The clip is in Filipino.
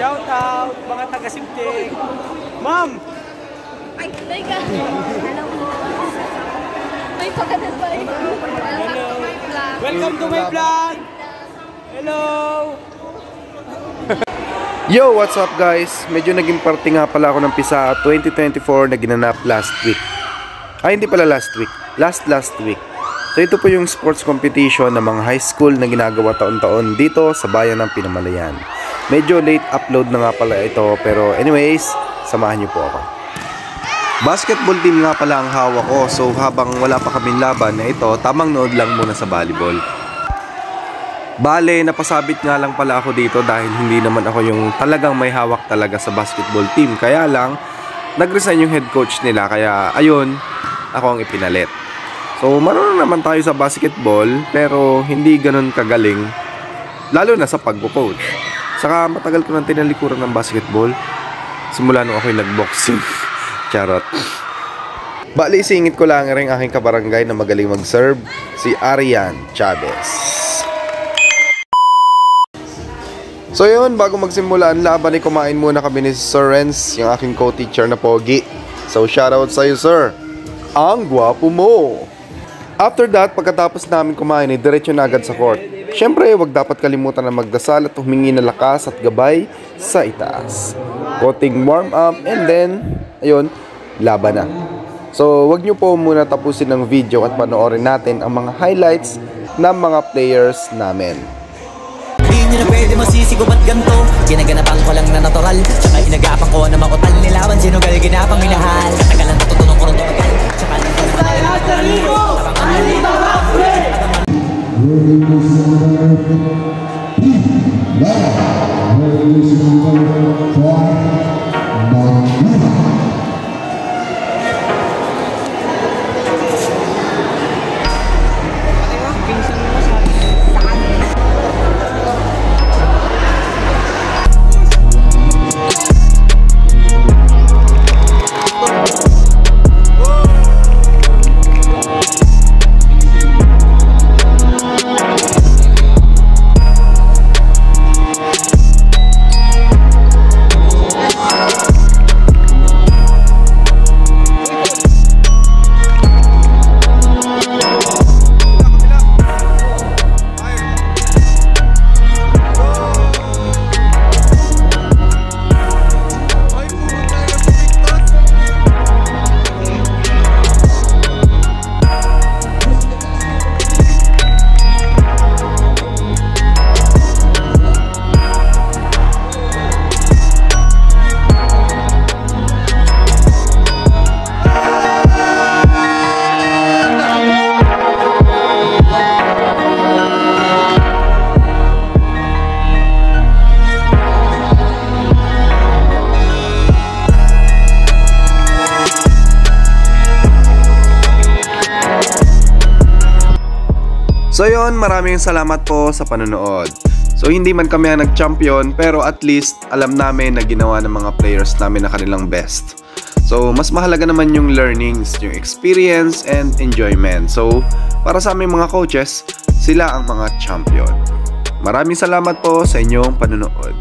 Shout out mga taga-Sibting. Ma'am! Ay, teka. Hello po. May pagkatapay. Welcome to my vlog! Hello! Yo, what's up guys? Medyo naging parte nga pala ako ng PISA 2024 na ginanap last week. Ay, hindi pala last week. Last week. So ito po yung sports competition ng mga high school na ginagawa taon-taon dito sa bayan ng Pinamalayan. Medyo late upload na nga pala ito, pero anyways, samahan niyo po ako. Basketball team nga pala ang hawak ko, so habang wala pa kaming laban na ito, tamang nood lang muna sa volleyball. Bale, napasabit nga lang pala ako dito dahil hindi naman ako yung talagang may hawak talaga sa basketball team. Kaya lang, nag-resign yung head coach nila, kaya ayun, ako ang ipinalit. So, marunong naman tayo sa basketball, pero hindi ganun kagaling, lalo na sa pagbo-coach. Saka matagal ko nang tinalikuran ng basketball, simula nung ako'y nag-boxing. Charot. Bali, singit ko lang rin aking kabarangay na magaling mag-serve, si Arian Chavez. So yun, bago magsimula ang laban ay kumain muna kami ni Sir Renz, yung aking co-teacher na pogi. So shoutout sa'yo, sir. Ang gwapo mo. After that, pagkatapos namin kumain ay diretso na agad sa court. Syempre, wag dapat kalimutan na magdasal at humingi ng lakas at gabay sa itaas. Konting warm up and then, ayun, laban na. So wag nyo po muna tapusin ng video at panoorin natin ang mga highlights ng mga players namin. Hindi na pwede masisigo ba't ganito? Ginaganapan ko lang na natural, tsaka inagapan ko na makutal nilaban. Sinugal ginapang minahal, katagalan natutunan ko rin tumagal. Tsaka lang ko naman So yun, maraming salamat po sa panonood. So hindi man kami ang nag-champion, pero at least alam namin na ginawa ng mga players namin na kanilang best. So mas mahalaga naman yung learnings, yung experience and enjoyment. So para sa aming mga coaches, sila ang mga champion. Maraming salamat po sa inyong panonood.